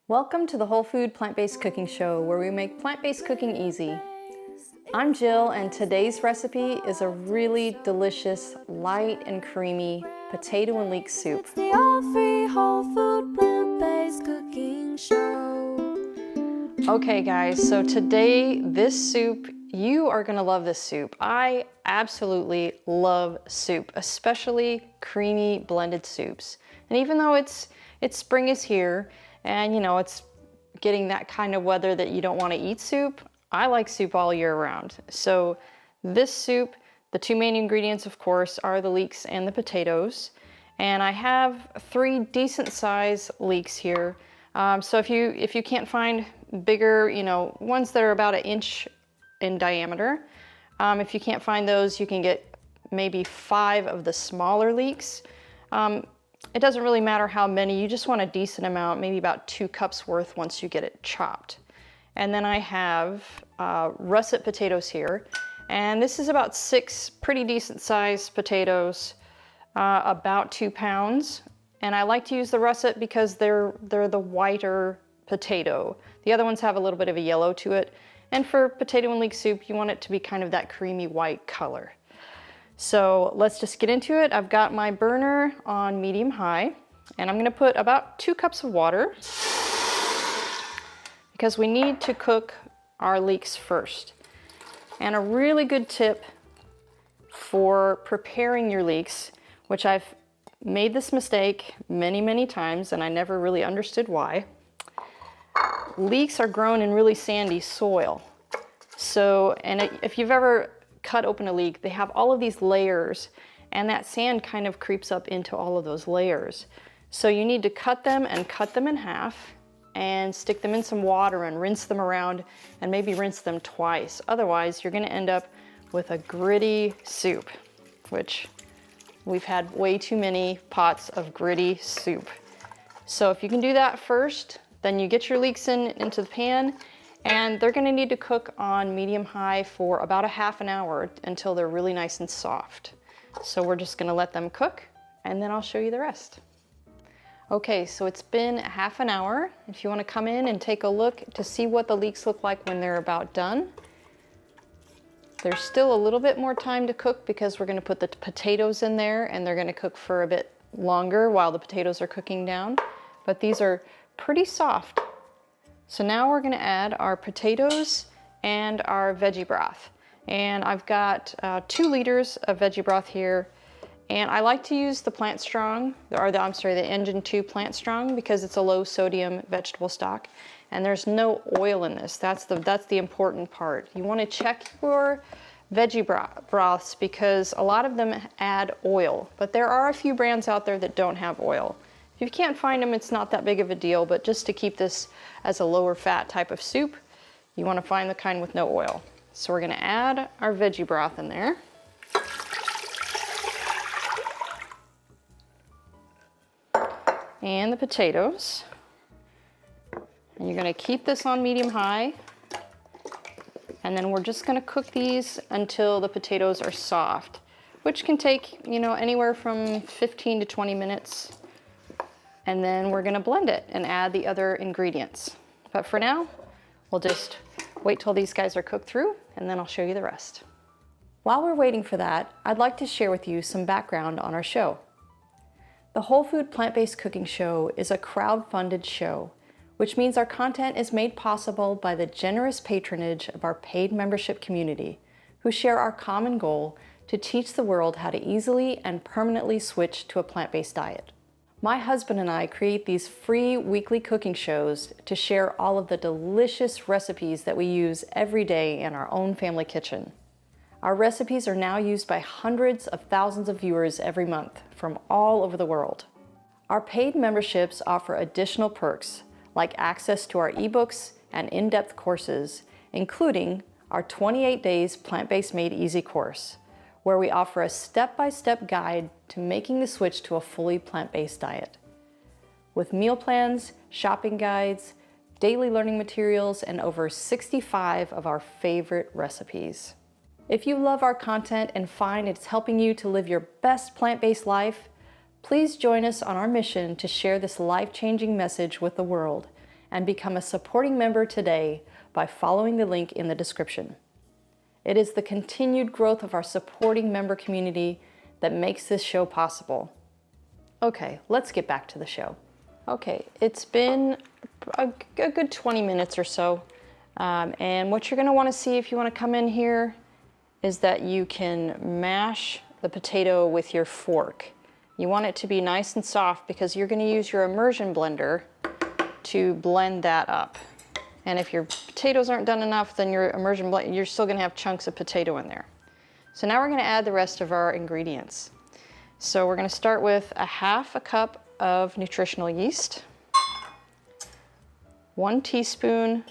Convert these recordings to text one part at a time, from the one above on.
Welcome to the Whole Food Plant-Based Cooking Show, where we make plant-based cooking easy. I'm Jill, and today's recipe is a really delicious, light and creamy potato and leek soup. It's the all-free whole food plant-based cooking show. Okay guys, so today this soup, you are gonna love this soup. I absolutely love soup, especially creamy blended soups. And even though it's spring is here, and you know, it's getting that kind of weather that you don't want to eat soup, I like soup all year round. So this soup, the two main ingredients, of course, are the leeks and the potatoes. And I have 3 decent size leeks here. So if you can't find bigger, you know, ones that are about 1 inch in diameter, if you can't find those, you can get maybe 5 of the smaller leeks. It doesn't really matter how many, you just want a decent amount, maybe about 2 cups worth once you get it chopped. And then I have russet potatoes here, and this is about 6 pretty decent sized potatoes, about 2 pounds. And I like to use the russet because they're the whiter potato. The other ones have a little bit of a yellow to it. And for potato and leek soup, you want it to be kind of that creamy white color. So let's just get into it. I've got my burner on medium high, and I'm gonna put about 2 cups of water because we need to cook our leeks first. And a really good tip for preparing your leeks, which I've made this mistake many, many times, and I never really understood why. Leeks are grown in really sandy soil. So, and if you've ever cut open a leek, they have all of these layers, and that sand kind of creeps up into all of those layers. So you need to cut them in half and stick them in some water and rinse them around, and maybe rinse them twice. Otherwise, you're gonna end up with a gritty soup, which we've had way too many pots of gritty soup. So if you can do that first, then you get your leeks into the pan, and they're gonna need to cook on medium high for about a half an hour until they're really nice and soft. So we're just gonna let them cook, and then I'll show you the rest. Okay, so it's been a half an hour. If you wanna come in and take a look to see what the leeks look like when they're about done. There's still a little bit more time to cook because we're gonna put the potatoes in there, and they're gonna cook for a bit longer while the potatoes are cooking down. But these are pretty soft. So now we're gonna add our potatoes and our veggie broth. And I've got 2 liters of veggie broth here. And I like to use the Plant Strong, the Engine 2 Plant Strong, because it's a low sodium vegetable stock. And there's no oil in this. That's the important part. You wanna check your veggie broths because a lot of them add oil, but there are a few brands out there that don't have oil. If you can't find them, it's not that big of a deal, but just to keep this as a lower fat type of soup, you want to find the kind with no oil. So we're going to add our veggie broth in there. And the potatoes. And you're going to keep this on medium high. And then we're just going to cook these until the potatoes are soft, which can take, you know, anywhere from 15 to 20 minutes. And then we're gonna blend it and add the other ingredients. But for now, we'll just wait till these guys are cooked through, and then I'll show you the rest. While we're waiting for that, I'd like to share with you some background on our show. The Whole Food Plant-Based Cooking Show is a crowd-funded show, which means our content is made possible by the generous patronage of our paid membership community, who share our common goal to teach the world how to easily and permanently switch to a plant-based diet. My husband and I create these free weekly cooking shows to share all of the delicious recipes that we use every day in our own family kitchen. Our recipes are now used by hundreds of thousands of viewers every month from all over the world. Our paid memberships offer additional perks like access to our ebooks and in-depth courses, including our 28 Days Plant-Based Made Easy course, where we offer a step-by-step guide to making the switch to a fully plant-based diet. With meal plans, shopping guides, daily learning materials, and over 65 of our favorite recipes. If you love our content and find it's helping you to live your best plant-based life, please join us on our mission to share this life-changing message with the world and become a supporting member today by following the link in the description. It is the continued growth of our supporting member community that makes this show possible. Okay, let's get back to the show. Okay, it's been a good 20 minutes or so. And what you're gonna wanna see if you wanna come in here is that you can mash the potato with your fork. You want it to be nice and soft because you're gonna use your immersion blender to blend that up. And if your potatoes aren't done enough, then your immersion blend, you're still gonna have chunks of potato in there. So now we're gonna add the rest of our ingredients. So we're gonna start with a half a cup of nutritional yeast, 1 teaspoon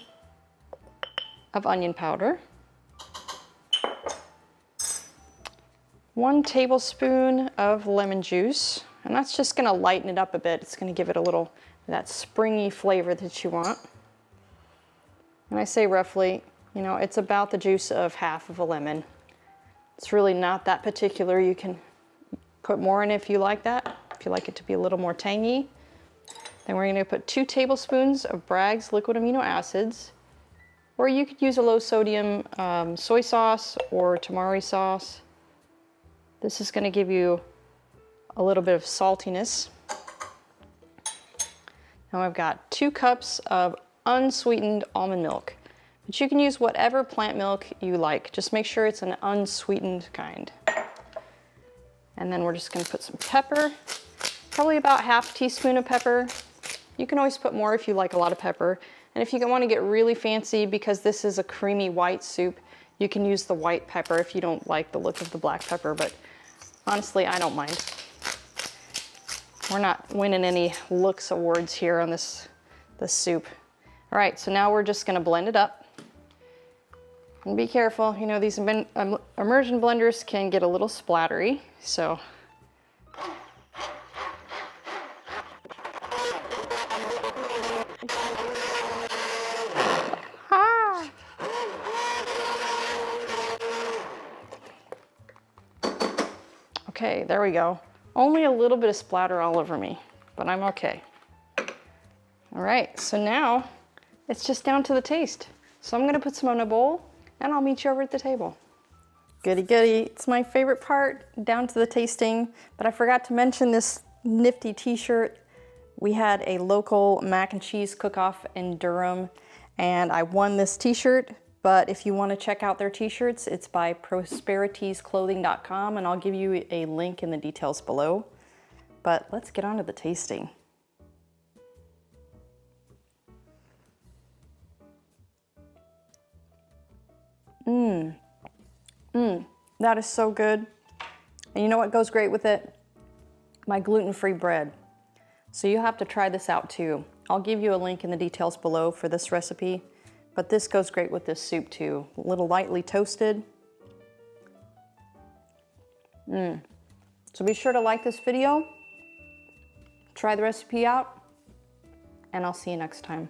of onion powder, 1 tablespoon of lemon juice, and that's just gonna lighten it up a bit. It's gonna give it a little, that springy flavor that you want. And I say roughly, you know, it's about the juice of half of a lemon. It's really not that particular. You can put more in if you like that, if you like it to be a little more tangy. Then we're gonna put 2 tablespoons of Bragg's liquid amino acids, or you could use a low sodium soy sauce or tamari sauce. This is gonna give you a little bit of saltiness. Now I've got 2 cups of unsweetened almond milk, but you can use whatever plant milk you like. Just make sure it's an unsweetened kind. And then we're just gonna put some pepper, probably about half a teaspoon of pepper. You can always put more if you like a lot of pepper. And if you want to get really fancy, because this is a creamy white soup, you can use the white pepper if you don't like the look of the black pepper, but honestly, I don't mind. We're not winning any looks awards here on this soup. All right, so now we're just gonna blend it up. And be careful, you know, these immersion blenders can get a little splattery, so. Ah. Okay, there we go. Only a little bit of splatter all over me, but I'm okay. All right, so now it's just down to the taste. So I'm gonna put some in a bowl and I'll meet you over at the table. Goody goody, it's my favorite part, down to the tasting, but I forgot to mention this nifty t-shirt. We had a local mac and cheese cook-off in Durham and I won this t-shirt, but if you wanna check out their t-shirts, it's by prosperitiesclothing.com and I'll give you a link in the details below. But let's get on to the tasting. That is so good. And you know what goes great with it? My gluten-free bread. So you have to try this out too. I'll give you a link in the details below for this recipe, but this goes great with this soup too. A little lightly toasted. So be sure to like this video, try the recipe out, and I'll see you next time.